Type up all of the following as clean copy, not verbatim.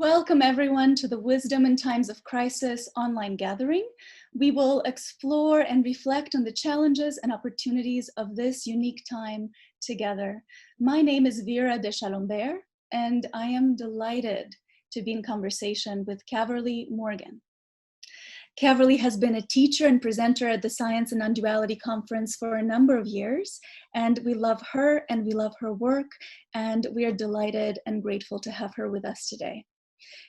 Welcome everyone to the Wisdom in Times of Crisis online gathering. We will explore and reflect on the challenges and opportunities of this unique time together. My name is Vera de Chalombert, and I am delighted to be in conversation with Caverly Morgan. Caverly has been a teacher and presenter at the Science and Non-Duality Conference for a number of years, and we love her and we love her work, and we are delighted and grateful to have her with us today.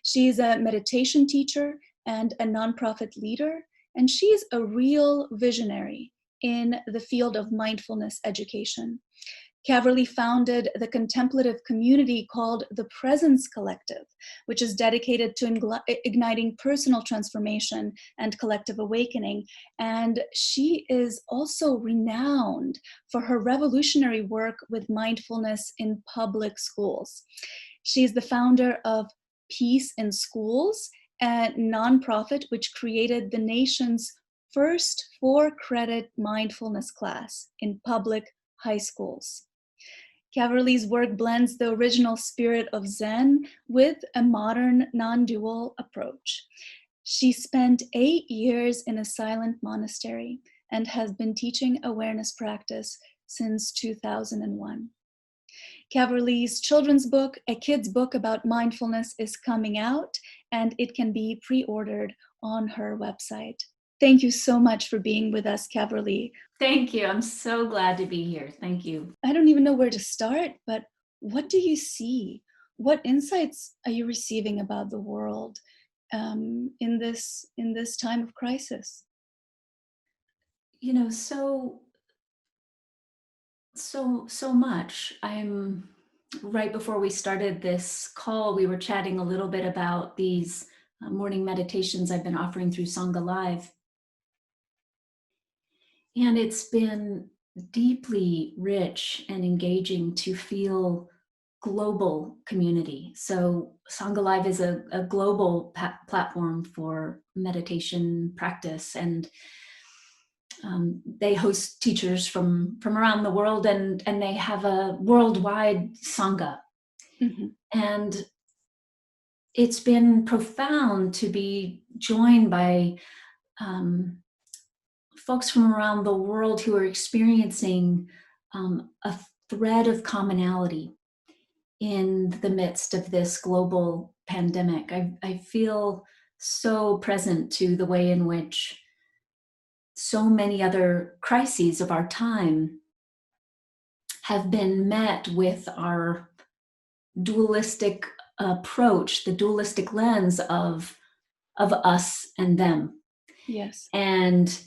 She's a meditation teacher and a nonprofit leader, and she's a real visionary in the field of mindfulness education. Caverly founded the contemplative community called the Presence Collective, which is dedicated to igniting personal transformation and collective awakening. And she is also renowned for her revolutionary work with mindfulness in public schools. She's the founder of Peace in Schools, a nonprofit which created the nation's first 4-credit mindfulness class in public high schools. Caverly's work blends the original spirit of Zen with a modern non-dual approach. She spent 8 years in a silent monastery and has been teaching awareness practice since 2001. Caverly's children's book, A Kid's Book About Mindfulness, is coming out, and it can be pre-ordered on her website. Thank you so much for being with us, Caverly. Thank you. I'm so glad to be here. Thank you. I don't even know where to start, but what do you see? What insights are you receiving about the world in this time of crisis? You know, so much. I'm right before we started this call, we were chatting a little bit about these morning meditations I've been offering through Sangha Live. And it's been deeply rich and engaging to feel global community. So Sangha Live is a global platform for meditation practice, and they host teachers from around the world, and they have a worldwide Sangha. Mm-hmm. And it's been profound to be joined by folks from around the world who are experiencing a thread of commonality in the midst of this global pandemic. I feel so present to the way in which so many other crises of our time have been met with our dualistic approach, the dualistic lens of us and them. Yes. And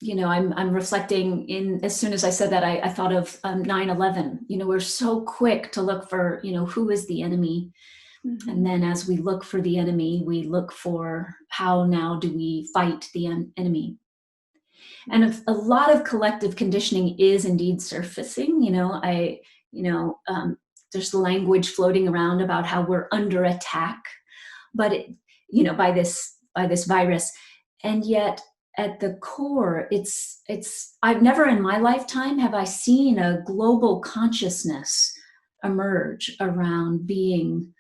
you know, I'm reflecting in, as soon as I said that, I thought of 9/11. You know, we're so quick to look for, you know, who is the enemy? Mm-hmm. And then as we look for the enemy, we look for how now do we fight the enemy? And a lot of collective conditioning is indeed surfacing. You know, there's language floating around about how we're under attack, but by this virus, and yet at the core, it's I've never in my lifetime have I seen a global consciousness emerge around being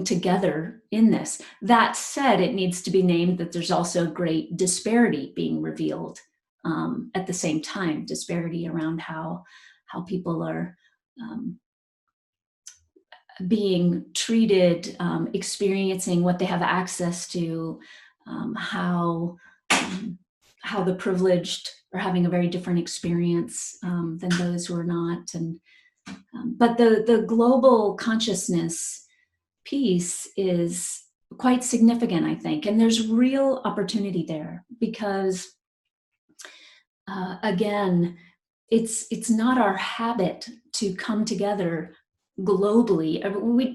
together in this. That said, it needs to be named that there's also great disparity being revealed at the same time, disparity around how people are being treated, experiencing what they have access to, how the privileged are having a very different experience than those who are not. And but the global consciousness piece is quite significant, I think, and there's real opportunity there because again, it's not our habit to come together globally.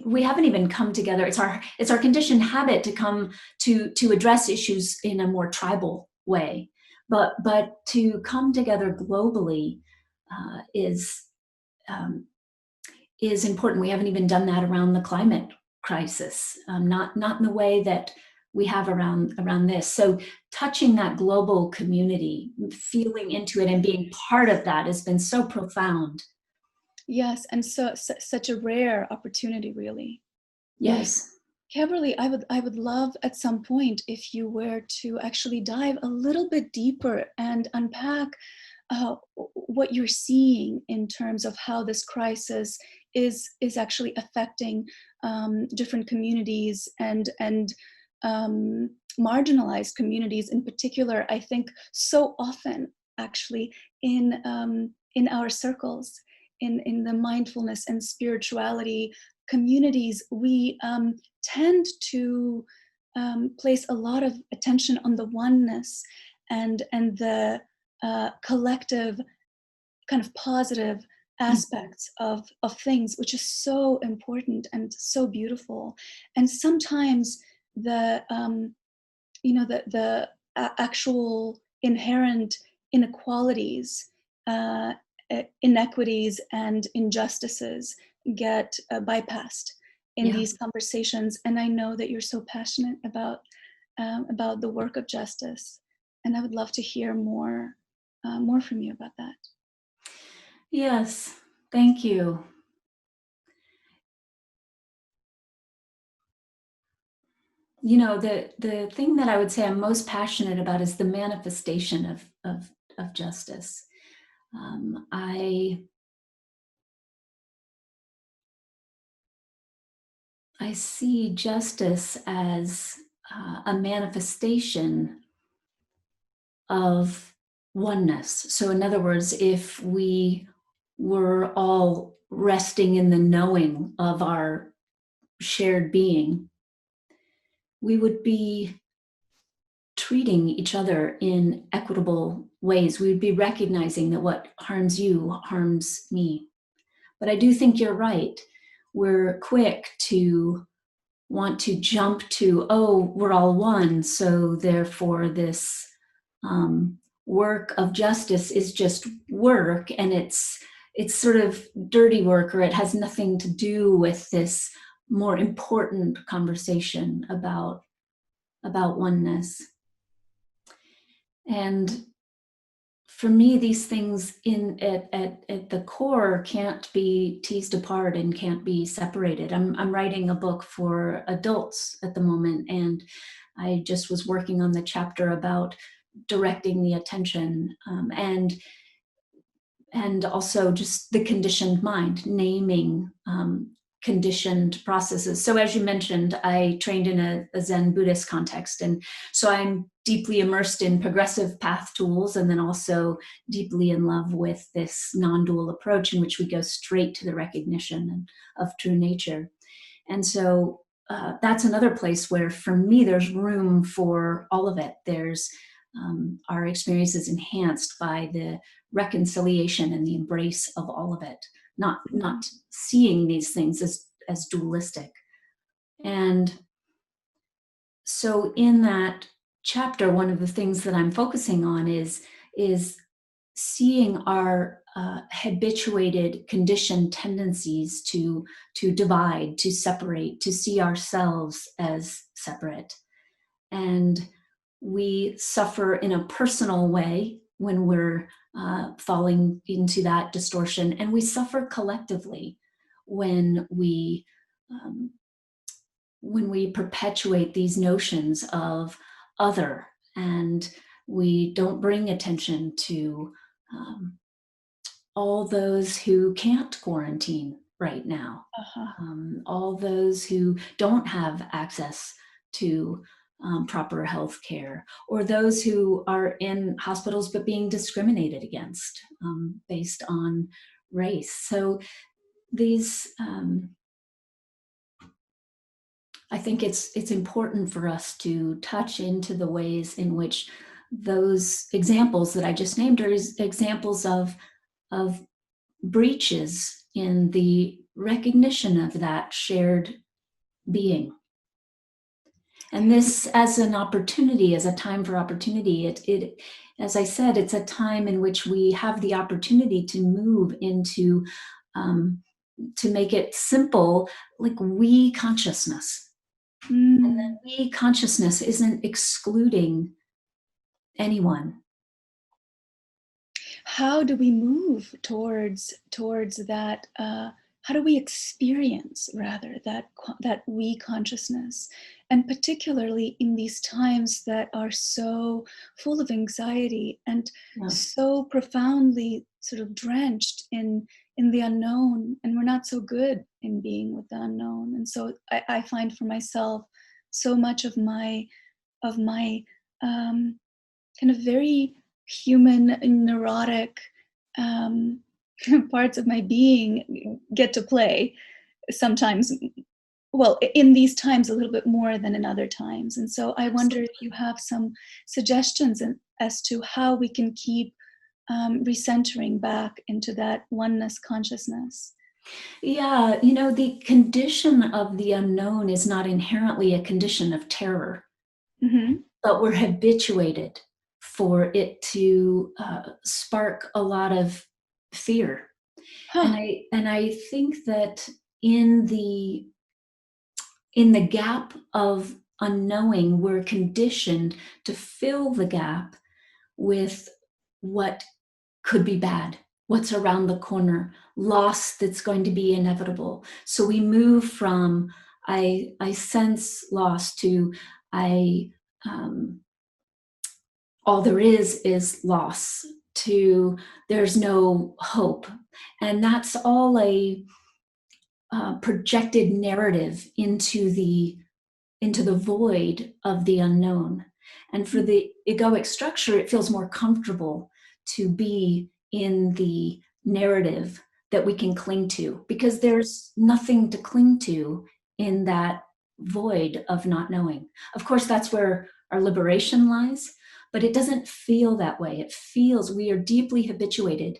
We haven't even come together. It's our conditioned habit to come to address issues in a more tribal way, but to come together globally is important. We haven't even done that around the climate crisis, not in the way that we have around this. So touching that global community, feeling into it and being part of that has been so profound. Yes, and such a rare opportunity, really. Yes. Caverly, I would love at some point if you were to actually dive a little bit deeper and unpack what you're seeing in terms of how this crisis is actually affecting different communities and marginalized communities in particular. I think so often, actually, in our circles, in the mindfulness and spirituality communities, we tend to place a lot of attention on the oneness and the collective kind of positive aspects of things, which is so important and so beautiful. And sometimes the the actual inherent inequalities, inequities and injustices get bypassed in Yeah. these conversations. And I know that you're so passionate about the work of justice, and I would love to hear more from you about that. Yes. Thank you. You know, the thing that I would say I'm most passionate about is the manifestation of justice. I see justice as a manifestation of oneness. So, in other words, if we were all resting in the knowing of our shared being, we would be treating each other in equitable ways. We would be recognizing that what harms you harms me. But I do think you're right. We're quick to want to jump to, oh, we're all one, so therefore this work of justice is just work, and it's sort of dirty work, or it has nothing to do with this more important conversation about oneness. And for me, these things at the core can't be teased apart and can't be separated. I'm writing a book for adults at the moment, and I just was working on the chapter about directing the attention, and also just the conditioned mind, naming conditioned processes. So as you mentioned, I trained in a Zen Buddhist context, and so I'm deeply immersed in progressive path tools, and then also deeply in love with this non-dual approach in which we go straight to the recognition of true nature. And so that's another place where, for me, there's room for all of it. There's our experience is enhanced by the reconciliation and the embrace of all of it, not seeing these things as dualistic. And so in that chapter, one of the things that I'm focusing on is seeing our habituated, conditioned tendencies to divide, to separate, to see ourselves as separate. And we suffer in a personal way when we're falling into that distortion, and we suffer collectively when we perpetuate these notions of other, and we don't bring attention to all those who can't quarantine right now, all those who don't have access to proper health care, or those who are in hospitals but being discriminated against based on race. So these, I think it's important for us to touch into the ways in which those examples that I just named are examples of breaches in the recognition of that shared being. And this as an opportunity, as a time for opportunity, it as I said, it's a time in which we have the opportunity to move into, to make it simple, like we consciousness. And then we consciousness isn't excluding anyone. how do we move towards that? How do we experience rather that we consciousness, and particularly in these times that are so full of anxiety and so profoundly sort of drenched in the unknown, and we're not so good in being with the unknown. And so I find for myself so much of my kind of very human, neurotic parts of my being get to play sometimes, well, in these times a little bit more than in other times. And so I wonder if you have some suggestions as to how we can keep recentering back into that oneness consciousness. Yeah, the condition of the unknown is not inherently a condition of terror, but we're habituated for it to spark a lot of fear. And I think that in the gap of unknowing, we're conditioned to fill the gap with what could be bad, what's around the corner, loss that's going to be inevitable. So we move from I sense loss to all there is loss, to there's no hope. And that's all a projected narrative into the void of the unknown. And for the egoic structure, it feels more comfortable to be in the narrative that we can cling to, because there's nothing to cling to in that void of not knowing. Of course, that's where our liberation lies, but it doesn't feel that way. It feels we are deeply habituated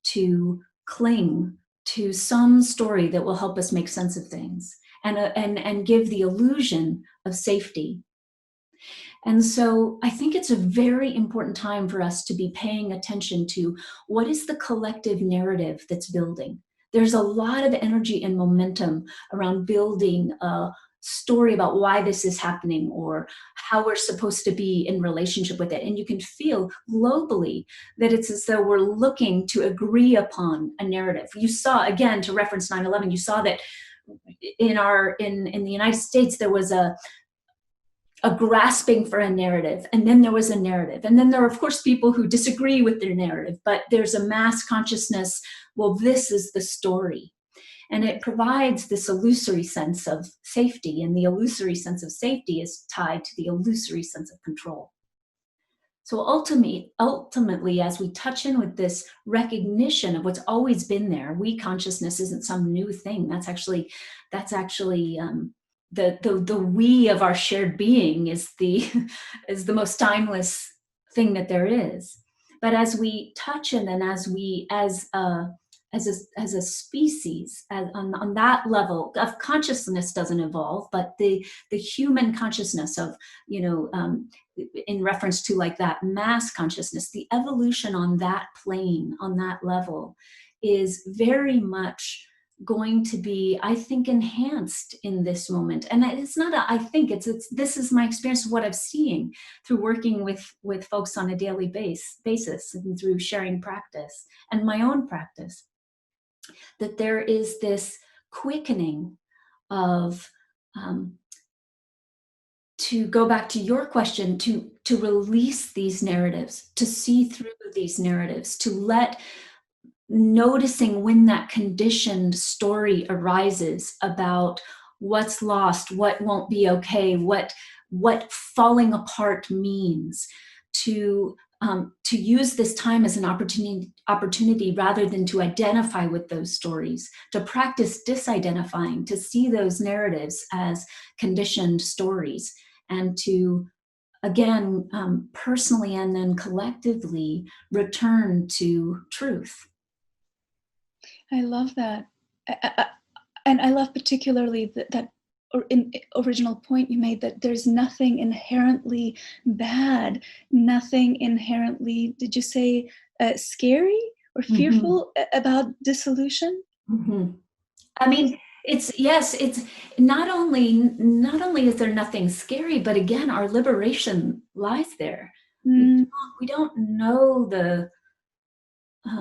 to cling to some story that will help us make sense of things and give the illusion of safety. And so I think it's a very important time for us to be paying attention to what is the collective narrative that's building. There's a lot of energy and momentum around building a story about why this is happening or how we're supposed to be in relationship with it. And you can feel globally that it's as though we're looking to agree upon a narrative. You saw, again, to reference 9/11, you saw that in the United States, there was a grasping for a narrative, and then there was a narrative, and then there are of course people who disagree with their narrative, but there's a mass consciousness. Well, this is the story, and it provides this illusory sense of safety, and the illusory sense of safety is tied to the illusory sense of control. So ultimately, as we touch in with this recognition of what's always been there, we consciousness isn't some new thing. That's actually the we of our shared being is the most timeless thing that there is. But as we touch in, and as a species, on that level of consciousness doesn't evolve, but the human consciousness of, in reference to like that mass consciousness, the evolution on that plane, on that level, is very much going to be, I think, enhanced in this moment. And it's not I think, it's this is my experience of what I'm seeing through working with folks on a daily basis and through sharing practice and my own practice, that there is this quickening of to go back to your question, to release these narratives, to see through these narratives, to let noticing when that conditioned story arises about what's lost, what won't be okay, what falling apart means, to use this time as an opportunity rather than to identify with those stories, to practice disidentifying, to see those narratives as conditioned stories, and to, again, personally and then collectively return to truth. I love that. And I love particularly that original point you made, that there's nothing inherently bad, nothing inherently, did you say, scary or fearful about dissolution? I mean, it's not only is there nothing scary, but again, our liberation lies there. We don't know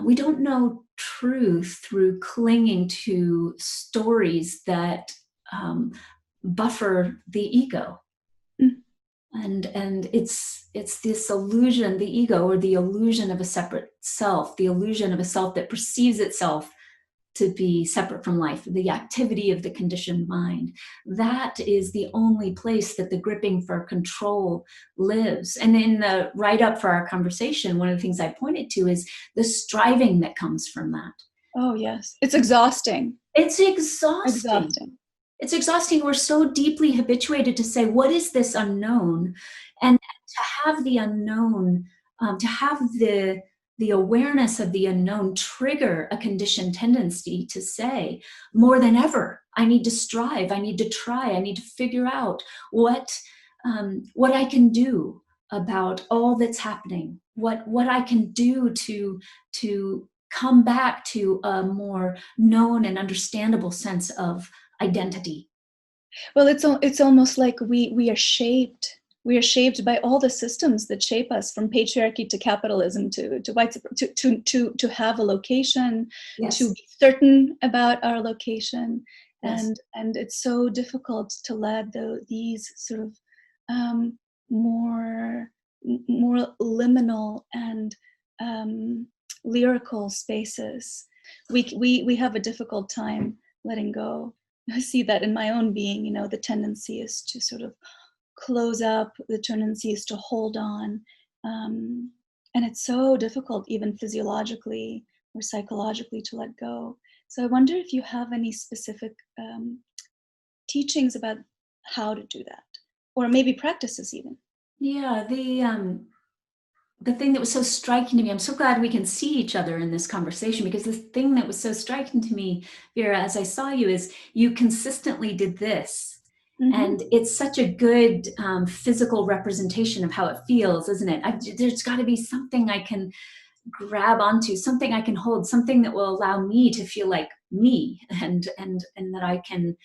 we don't know truth through clinging to stories that buffer the ego. Mm. And it's this illusion, the ego, or the illusion of a separate self, the illusion of a self that perceives itself to be separate from life, the activity of the conditioned mind. That is the only place that the gripping for control lives. And in the write-up for our conversation, one of the things I pointed to is the striving that comes from that. Oh, yes. It's exhausting. It's exhausting. Exhausting. It's exhausting. We're so deeply habituated to say, what is this unknown? And to have the unknown, to have the awareness of the unknown trigger a conditioned tendency to say, more than ever, I need to strive, I need to try, I need to figure out what I can do about all that's happening, what I can do to come back to a more known and understandable sense of identity. Well, it's almost like we are shaped. We are shaped by all the systems that shape us, from patriarchy to capitalism to white to have a location, Yes. to be certain about our location, Yes. and it's so difficult to let these sort of um, more liminal and lyrical spaces. We have a difficult time letting go. I see that in my own being. The tendency is to sort of close up, the tendency is to hold on. And it's so difficult, even physiologically or psychologically, to let go. So I wonder if you have any specific teachings about how to do that, or maybe practices even. Yeah, the thing that was so striking to me, I'm so glad we can see each other in this conversation, because the thing that was so striking to me, Vera, as I saw you, is you consistently did this. Mm-hmm. And it's such a good physical representation of how it feels, isn't it? There's got to be something I can grab onto, something I can hold, something that will allow me to feel like me, and that I can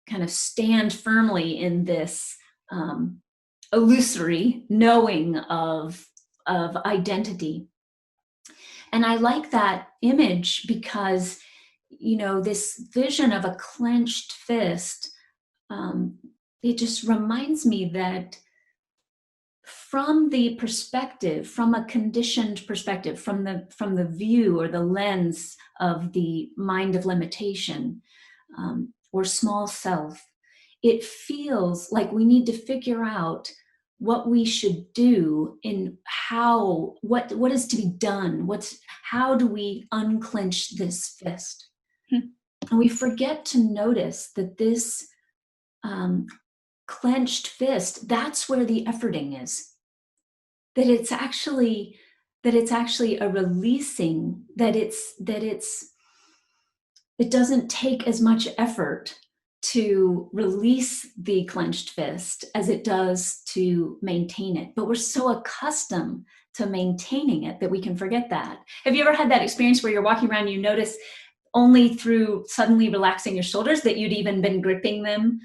kind of stand firmly in this illusory knowing of identity. And I like that image because, this vision of a clenched fist, it just reminds me that from the perspective, from a conditioned perspective, from the view or the lens of the mind of limitation, or small self, it feels like we need to figure out what we should do, in what is to be done, how do we unclench this fist. And we forget to notice that this clenched fist, that's where the efforting is. That it's actually a releasing, it doesn't take as much effort to release the clenched fist as it does to maintain it. But we're so accustomed to maintaining it that we can forget that. Have you ever had that experience where you're walking around and you notice only through suddenly relaxing your shoulders that you'd even been gripping them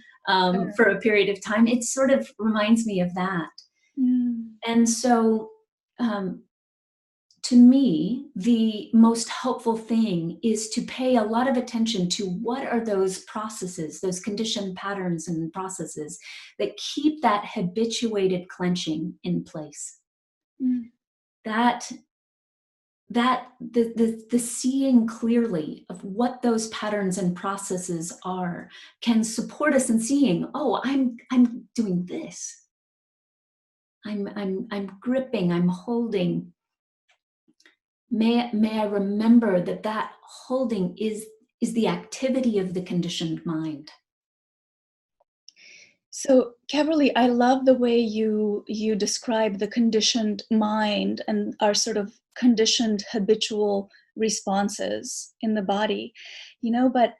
for a period of time? It sort of reminds me of that. And so to me, the most helpful thing is to pay a lot of attention to what are those processes, those conditioned patterns and processes that keep that habituated clenching in place. That the seeing clearly of what those patterns and processes are can support us in seeing, oh, I'm doing this. I'm gripping, I'm holding. May I remember that holding is the activity of the conditioned mind. So, Caverly, I love the way you describe the conditioned mind and our sort of conditioned habitual responses in the body, but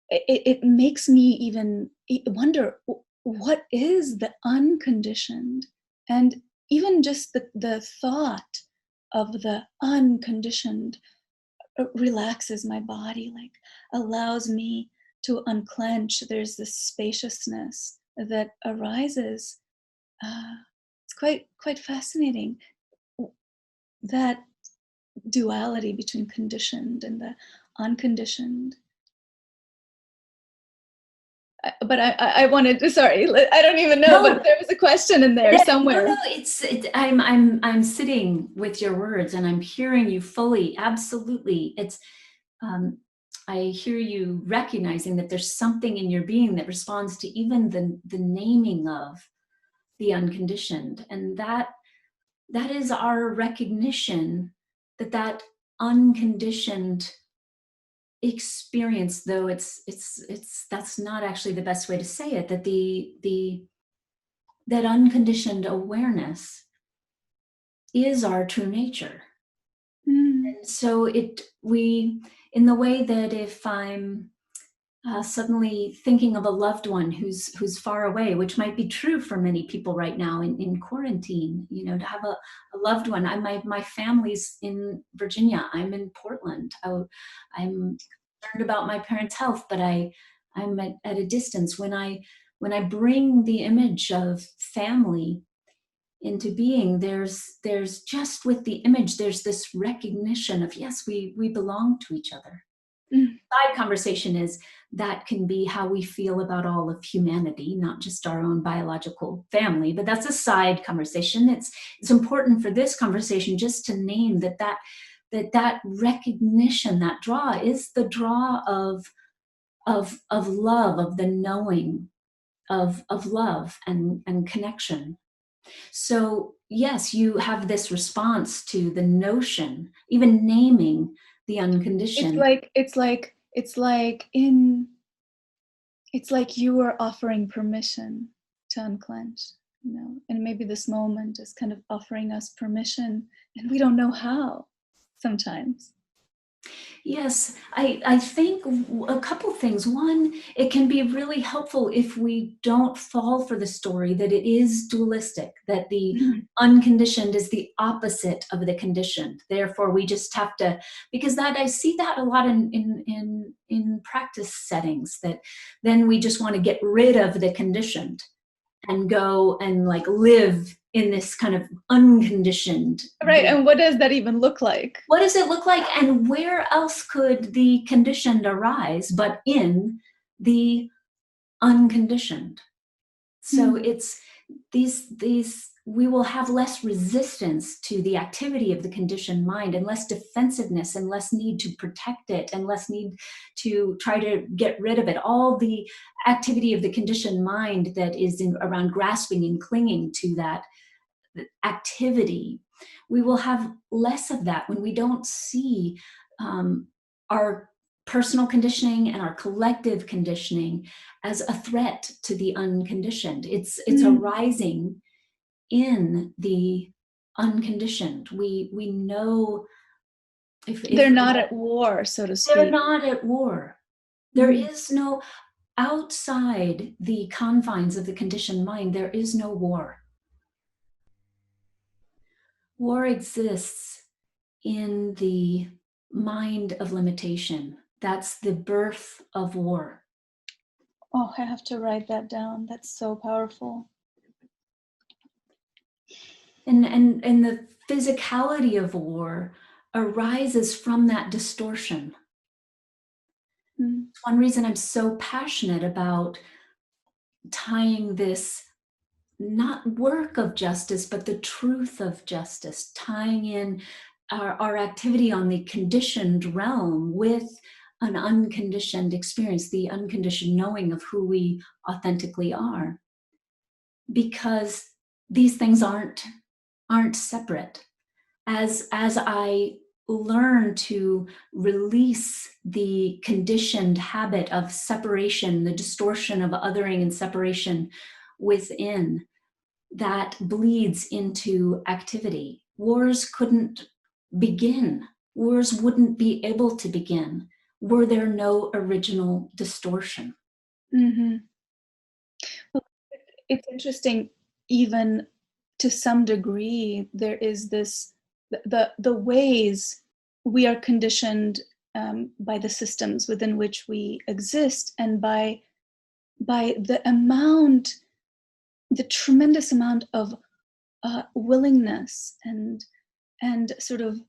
it makes me even wonder, what is the unconditioned? And even just the thought of the unconditioned relaxes my body, like allows me to unclench. There's this spaciousness that arises. It's quite fascinating that duality between conditioned and the unconditioned. But I wanted to, sorry, I don't even know, No. but there was a question in there somewhere. No, I'm sitting with your words and I'm hearing you fully. Absolutely. I hear you recognizing that there's something in your being that responds to even the naming of the unconditioned. And that is our recognition that unconditioned experience, though it's that's not actually the best way to say it, that that unconditioned awareness is our true nature. And so in the way that if I'm suddenly thinking of a loved one who's far away, which might be true for many people right now in quarantine, to have a loved one. My family's in Virginia. I'm in Portland. I'm concerned about my parents' health, but I'm at a distance. When I bring the image of family into being, there's just with the image, there's this recognition of, yes, we belong to each other. Side conversation is that can be how we feel about all of humanity, not just our own biological family, but that's a side conversation. It's important for this conversation just to name that recognition, that draw is the draw of love, of the knowing of love and connection. So yes, you have this response to the notion, even naming the unconditioned. It's like you are offering permission to unclench, and maybe this moment is kind of offering us permission, and we don't know how sometimes. Yes, I think a couple things. One, it can be really helpful if we don't fall for the story that it is dualistic, that the unconditioned is the opposite of the conditioned. Therefore, we just have to, because that I see that a lot in practice settings, that then we just want to get rid of the conditioned and go and like live in this kind of unconditioned. Right, and what does that even look like? What does it look like, and where else could the conditioned arise but in the unconditioned? So it's these we will have less resistance to the activity of the conditioned mind, and less defensiveness, and less need to protect it, and less need to try to get rid of it. All the activity of the conditioned mind that is around grasping and clinging to that activity, we will have less of that when we don't see our personal conditioning and our collective conditioning as a threat to the unconditioned. It's arising in the unconditioned. We know if they're not at war, so to speak. They're not at war. There is no, outside the confines of the conditioned mind, there is no war. War exists in the mind of limitation. That's the birth of war. Oh, I have to write that down. That's so powerful. And the physicality of war arises from that distortion. It's one reason I'm so passionate about tying this, not work of justice, but the truth of justice, tying in our activity on the conditioned realm with an unconditioned experience, the unconditioned knowing of who we authentically are. Because these things aren't separate. As I learn to release the conditioned habit of separation, the distortion of othering and separation within, that bleeds into activity. Wars couldn't begin. Wars wouldn't be able to begin were there no original distortion. Well, it's interesting, even to some degree, there is this, the ways we are conditioned by the systems within which we exist, and by the tremendous amount of willingness and sort of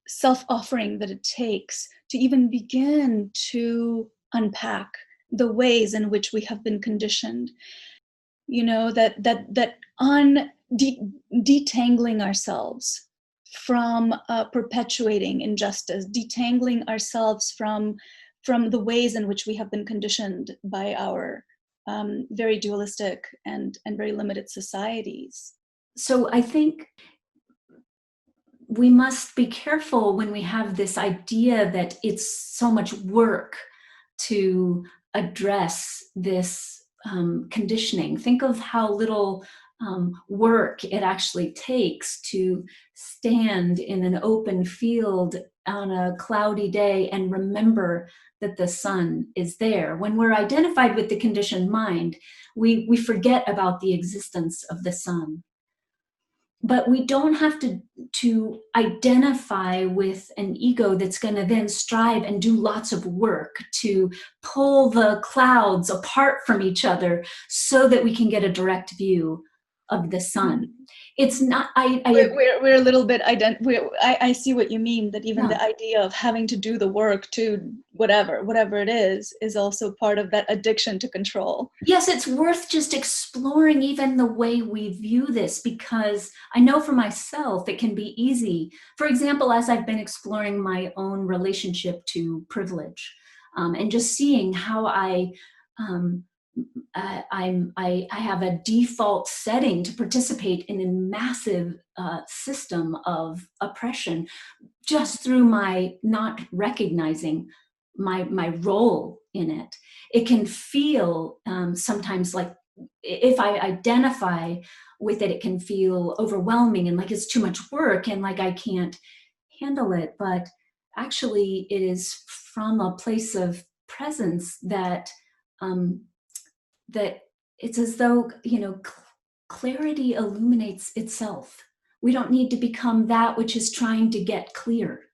self-offering that it takes to even begin to unpack the ways in which we have been conditioned. You know, detangling ourselves from perpetuating injustice, detangling ourselves from the ways in which we have been conditioned by our very dualistic and very limited societies. So I think we must be careful when we have this idea that it's so much work to address this conditioning. Think of how little work it actually takes to stand in an open field on a cloudy day and remember that the sun is there. When we're identified with the conditioned mind, we forget about the existence of the sun. But we don't have to identify with an ego that's going to then strive and do lots of work to pull the clouds apart from each other so that we can get a direct view of the sun. It's not, we're a little bit, I see what you mean, that even Yeah. the idea of having to do the work to whatever it is also part of that addiction to control. Yes, it's worth just exploring even the way we view this, because I know for myself it can be easy. For example, as I've been exploring my own relationship to privilege, and just seeing how I have a default setting to participate in a massive system of oppression just through my not recognizing my role in it. It can feel sometimes like, if I identify with it, it can feel overwhelming and like it's too much work and like I can't handle it. But actually, it is from a place of presence that that it's as though, clarity illuminates itself. We don't need to become that which is trying to get clear.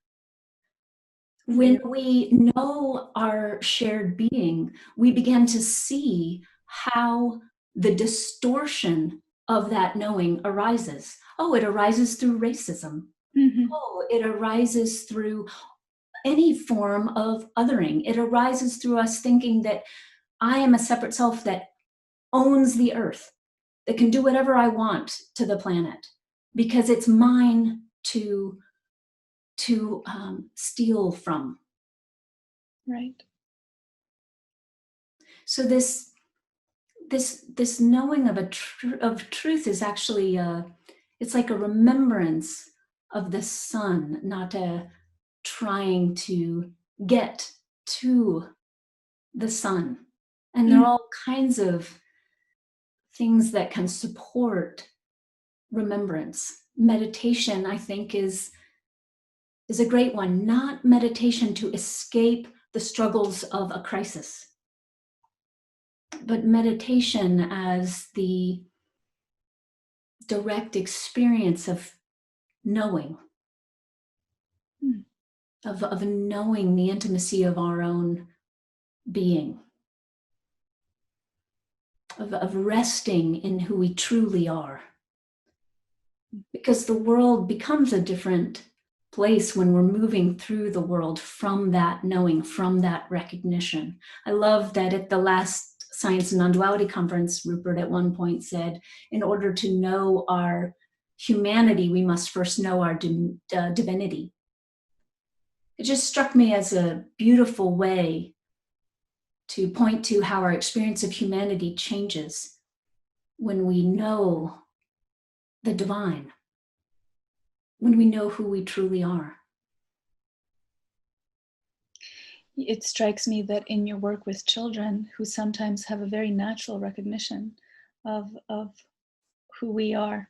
When we know our shared being, we begin to see how the distortion of that knowing arises. Oh, it arises through racism. Mm-hmm. Oh, it arises through any form of othering. It arises through us thinking that I am a separate self that owns the earth, that can do whatever I want to the planet because it's mine to steal from. Right. So this knowing of truth is actually it's like a remembrance of the sun, not a trying to get to the sun. And there are all kinds of things that can support remembrance. Meditation, I think, is a great one. Not meditation to escape the struggles of a crisis, but meditation as the direct experience of knowing, of knowing the intimacy of our own being, of resting in who we truly are. Because the world becomes a different place when we're moving through the world from that knowing, from that recognition. I love that at the last Science and Non-Duality Conference, Rupert at one point said, in order to know our humanity, we must first know our divinity. It just struck me as a beautiful way to point to how our experience of humanity changes when we know the divine, when we know who we truly are. It strikes me that in your work with children who sometimes have a very natural recognition of who we are,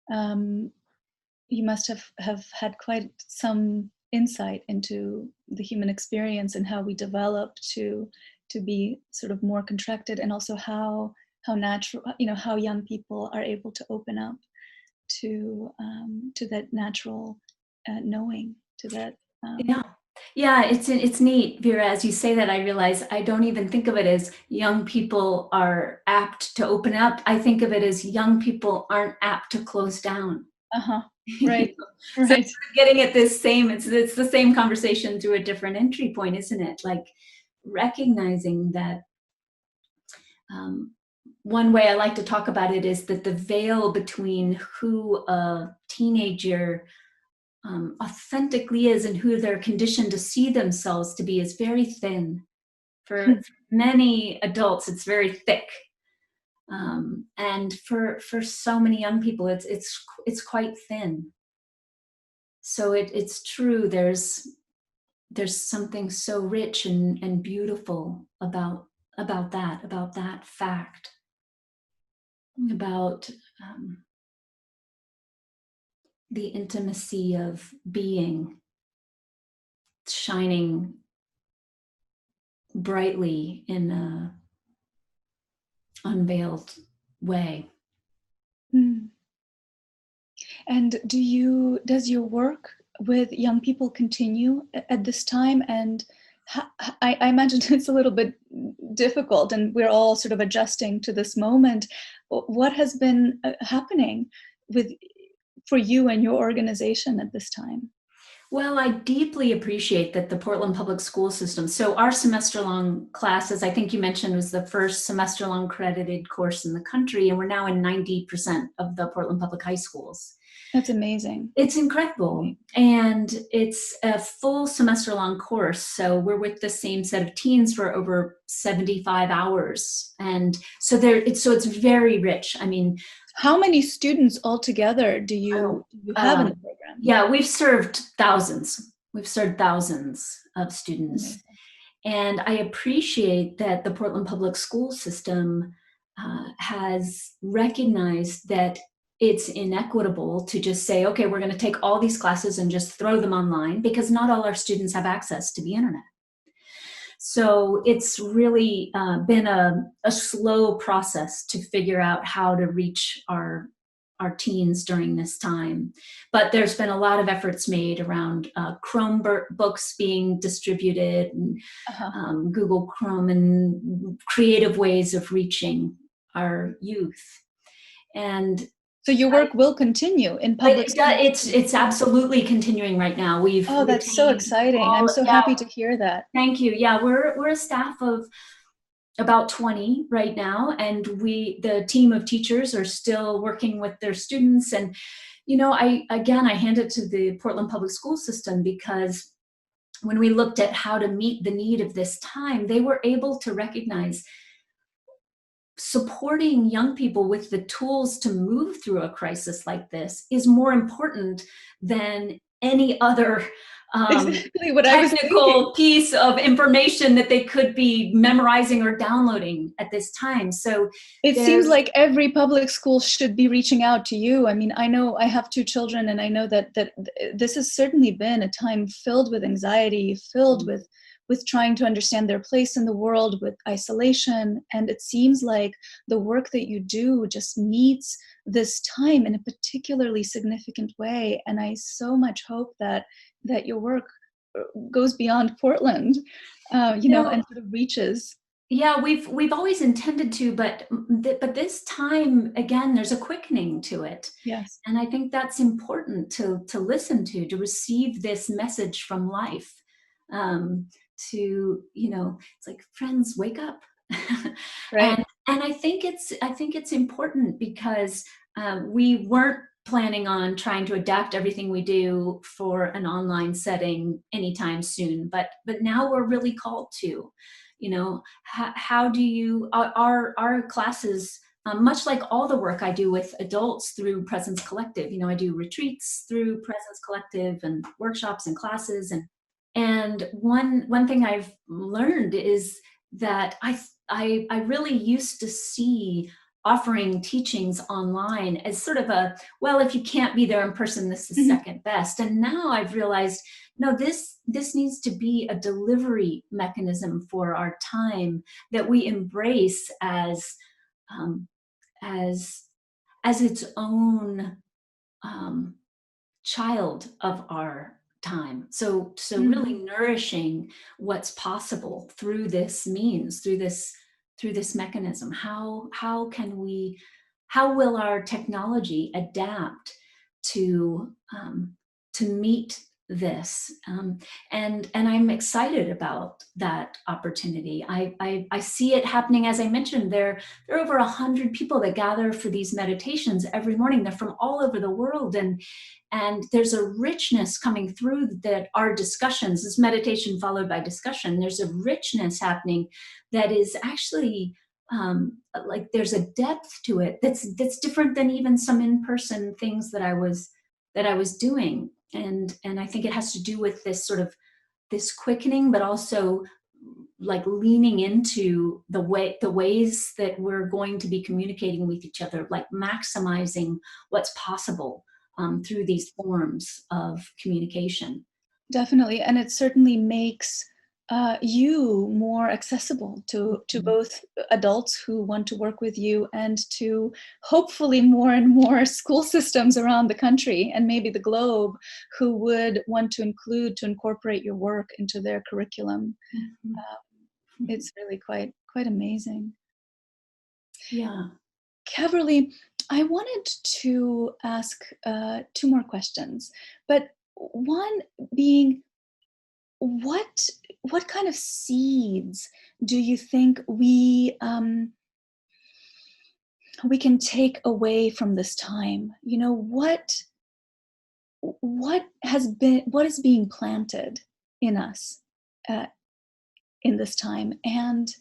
you must have had quite some insight into the human experience and how we develop to be sort of more contracted, and also how natural, how young people are able to open up to that natural knowing, to that. Yeah, it's neat, Vera. As you say that, I realize I don't even think of it as young people are apt to open up. I think of it as young people aren't apt to close down. Right. So Right. getting at this same, it's the same conversation through a different entry point, isn't it? Like recognizing that one way I like to talk about it is that the veil between who a teenager authentically is and who they're conditioned to see themselves to be is very thin. For many adults, it's very thick. And for so many young people, it's quite thin. So it's true. There's something so rich and beautiful about that fact, about the intimacy of being shining brightly in a unveiled way. And does your work with young people continue at this time? And I imagine it's a little bit difficult, and we're all sort of adjusting to this moment. What has been happening for you and your organization at this time? Well, I deeply appreciate that the Portland Public School System, so our semester-long classes, I think you mentioned, was the first semester-long credited course in the country, and we're now in 90% of the Portland Public High Schools. That's amazing. It's incredible. And it's a full semester-long course, so we're with the same set of teens for over 75 hours. And so it's very rich. I mean, how many students altogether do you have in the program? Yeah, we've served thousands. We've served thousands of students. Amazing. And I appreciate that the Portland Public School System has recognized that it's inequitable to just say, okay, we're going to take all these classes and just throw them online, because not all our students have access to the internet. So it's really been a slow process to figure out how to reach our teens during this time. But there's been a lot of efforts made around Chromebooks being distributed, and Google Chrome, and creative ways of reaching our youth. And so your work will continue in public school? It's absolutely continuing right now. That's so exciting. I'm so happy to hear that. Thank you. Yeah, we're a staff of about 20 right now, and the team of teachers are still working with their students. And I hand it to the Portland Public School System, because when we looked at how to meet the need of this time, they were able to recognize supporting young people with the tools to move through a crisis like this is more important than any other exactly what technical piece of information that they could be memorizing or downloading at this time. So it seems like every public school should be reaching out to you. I mean, I know I have 2 children, and I know that this has certainly been a time filled with anxiety, filled with trying to understand their place in the world, with isolation. And it seems like the work that you do just meets this time in a particularly significant way. And I so much hope that your work goes beyond Portland, and sort of reaches. Yeah, we've always intended to, but this time, again, there's a quickening to it. Yes. And I think that's important to listen to receive this message from life. It's like, friends, wake up. Right. And I think it's important, because we weren't planning on trying to adapt everything we do for an online setting anytime soon, but now we're really called to, how do you, our classes, much like all the work I do with adults through Presence Collective, I do retreats through Presence Collective and workshops and classes, and one thing I've learned is that I really used to see offering teachings online as sort of if you can't be there in person, this is second best. And now I've realized, no, this needs to be a delivery mechanism for our time that we embrace as its own child of our time. So really nourishing what's possible through this means, through this mechanism. How will our technology adapt to meet this, and I'm excited about that opportunity. I see it happening. As I mentioned, there are over 100 people that gather for these meditations every morning. They're from all over the world, and there's a richness coming through that our discussions, this meditation followed by discussion, there's a richness happening that is actually like there's a depth to it that's different than even some in-person things that I was doing. And I think it has to do with this sort of this quickening, but also like leaning into the ways that we're going to be communicating with each other, like maximizing what's possible through these forms of communication. Definitely, and it certainly makes you more accessible to both adults who want to work with you and to hopefully more and more school systems around the country and maybe the globe who would want to incorporate your work into their curriculum. It's really quite amazing. Yeah. Caverly, I wanted to ask 2 more questions, but one being, what kind of seeds do you think we can take away from this time? You know, what is being planted in us in this time, and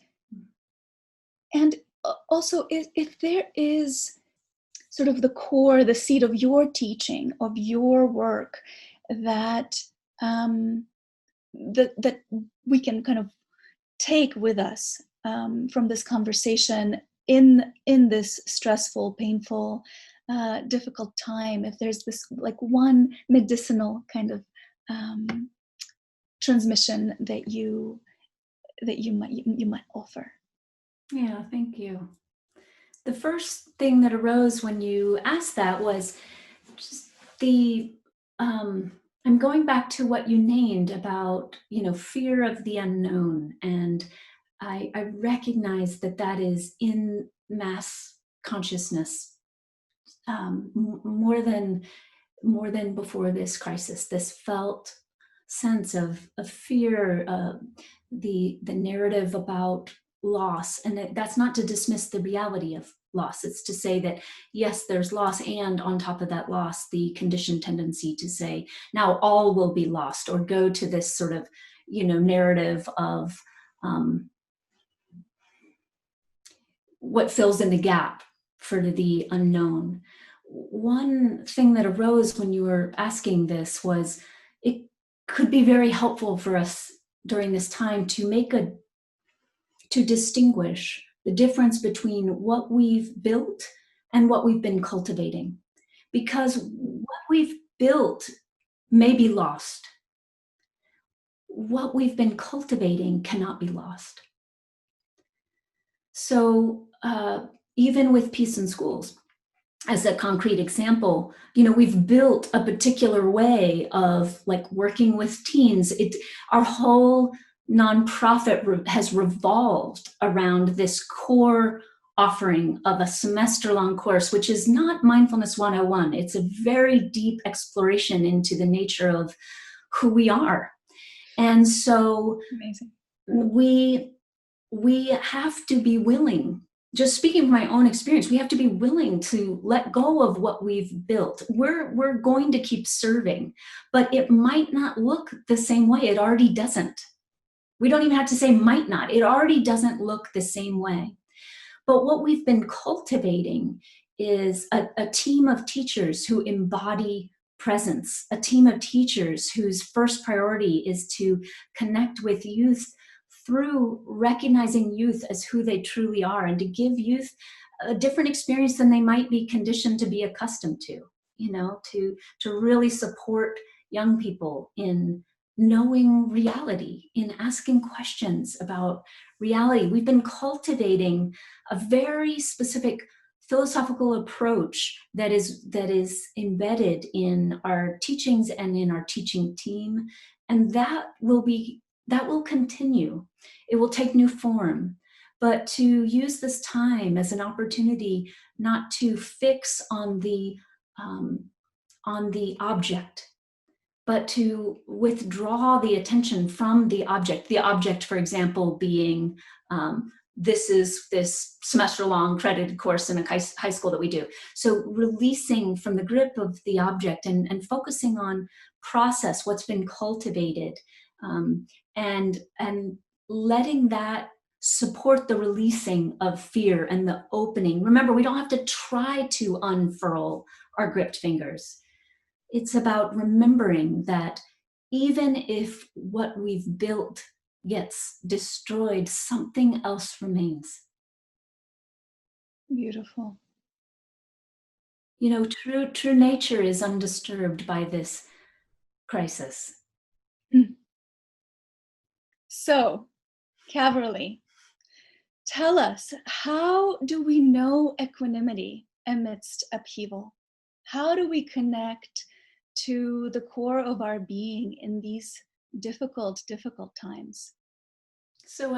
also if there is sort of the core, the seed of your teaching, of your work that that we can kind of take with us from this conversation in this stressful, painful, difficult time. If there's this like one medicinal kind of transmission that you might offer. Yeah, thank you. The first thing that arose when you asked that was just I'm going back to what you named about, fear of the unknown. And I recognize that is in mass consciousness more than before this crisis. This felt sense of fear, the narrative about loss, and that's not to dismiss the reality of loss. It's to say that yes, there's loss, and on top of that loss, the conditioned tendency to say now all will be lost, or go to this sort of narrative of what fills in the gap for the unknown. One thing that arose when you were asking this was it could be very helpful for us during this time to distinguish the difference between what we've built and what we've been cultivating. Because what we've built may be lost. What we've been cultivating cannot be lost. So even with Peace in Schools, as a concrete example, we've built a particular way of like working with teens. Our whole nonprofit has revolved around this core offering of a semester-long course, which is not Mindfulness 101. It's a very deep exploration into the nature of who we are. And so Amazing. We have to be willing, just speaking from my own experience, we have to be willing to let go of what we've built. We're going to keep serving, but it might not look the same way. It already doesn't. We don't even have to say might not. It already doesn't look the same way. But what we've been cultivating is a team of teachers who embody presence, a team of teachers whose first priority is to connect with youth through recognizing youth as who they truly are, and to give youth a different experience than they might be conditioned to be accustomed to, to really support young people in knowing reality, in asking questions about reality. We've been cultivating a very specific philosophical approach that is embedded in our teachings and in our teaching team, and that will continue. It will take new form, but to use this time as an opportunity not to fix on the on the object, but to withdraw the attention from the object, for example, being this is this semester-long credited course in a high school that we do. So releasing from the grip of the object and focusing on process, what's been cultivated, and letting that support the releasing of fear and the opening. Remember, we don't have to try to unfurl our gripped fingers. It's about remembering that even if what we've built gets destroyed, something else remains. Beautiful. You know, true nature is undisturbed by this crisis. So, Caverly, tell us, how do we know equanimity amidst upheaval? How do we connect to the core of our being in these difficult times? So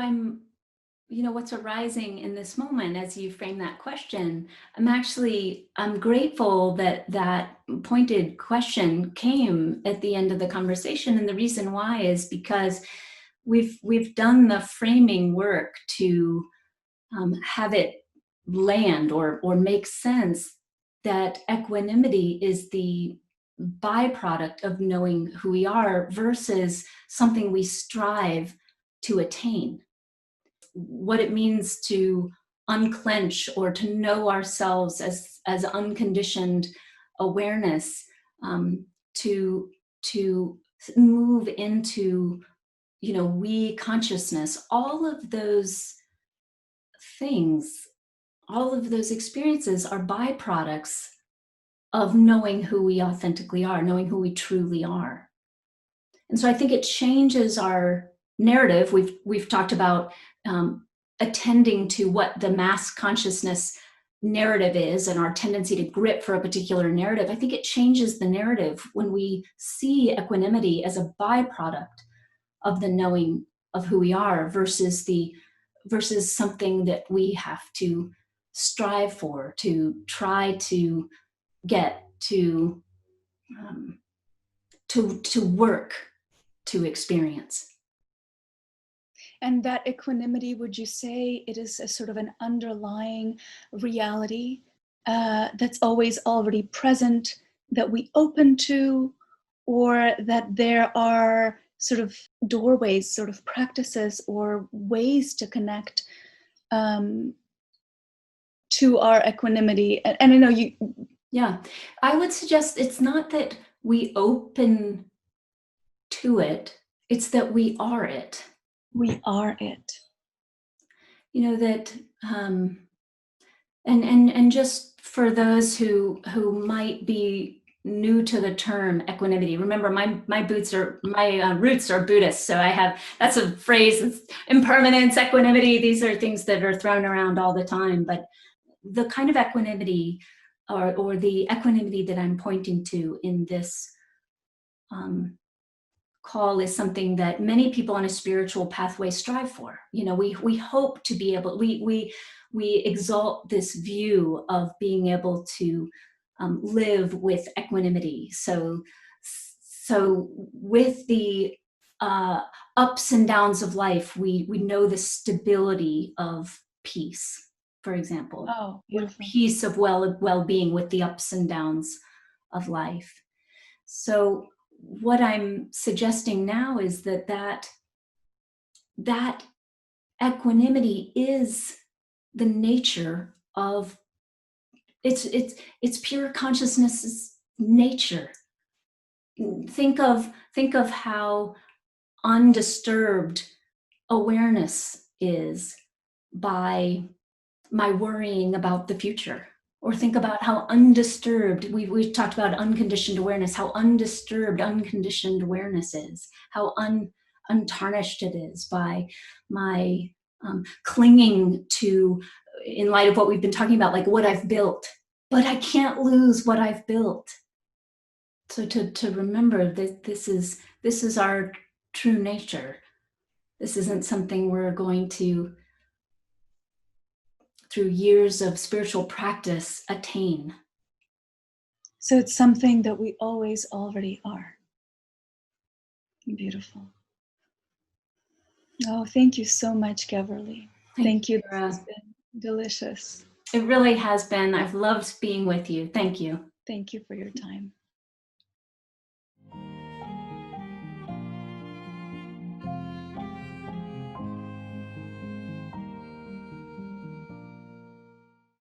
what's arising in this moment as you frame that question, I'm grateful that that pointed question came at the end of the conversation. And the reason why is because we've done the framing work to have it land or make sense that equanimity is the byproduct of knowing who we are versus something we strive to attain. What it means to unclench or to know ourselves as unconditioned awareness, to move into, we consciousness, all of those things, all of those experiences are byproducts of knowing who we authentically are, knowing who we truly are. And so I think it changes our narrative. We've talked about attending to what the mass consciousness narrative is and our tendency to grip for a particular narrative. I think it changes the narrative when we see equanimity as a byproduct of the knowing of who we are versus something that we have to strive for, to try to get to work to experience. And that equanimity, would you say it is a sort of an underlying reality that's always already present, that we open to, or that there are sort of doorways, sort of practices or ways to connect to our equanimity? And I know you... Yeah, I would suggest it's not that we open to it, it's that we are it. We are it. That, and just for those who might be new to the term equanimity, remember my roots are Buddhist, so that's a phrase, it's impermanence, equanimity, these are things that are thrown around all the time, but the kind of equanimity or the equanimity that I'm pointing to in this call is something that many people on a spiritual pathway strive for. We hope to be able, we exalt this view of being able to live with equanimity. So with the ups and downs of life, we know the stability of peace, for example. Oh, beautiful. Peace of well-being with the ups and downs of life. So what I'm suggesting now is that equanimity is the nature of it's pure consciousness's nature. Think of how undisturbed awareness is by my worrying about the future. Or think about how undisturbed, we've talked about unconditioned awareness, how undisturbed unconditioned awareness is, how untarnished it is by my clinging to, in light of what we've been talking about, like what I've built, but I can't lose what I've built. So to remember that this is our true nature. This isn't something we're going to, through years of spiritual practice, attain. So it's something that we always already are. Beautiful. Oh, thank you so much, Caverly. Thank you. This has been delicious. It really has been. I've loved being with you. Thank you. Thank you for your time.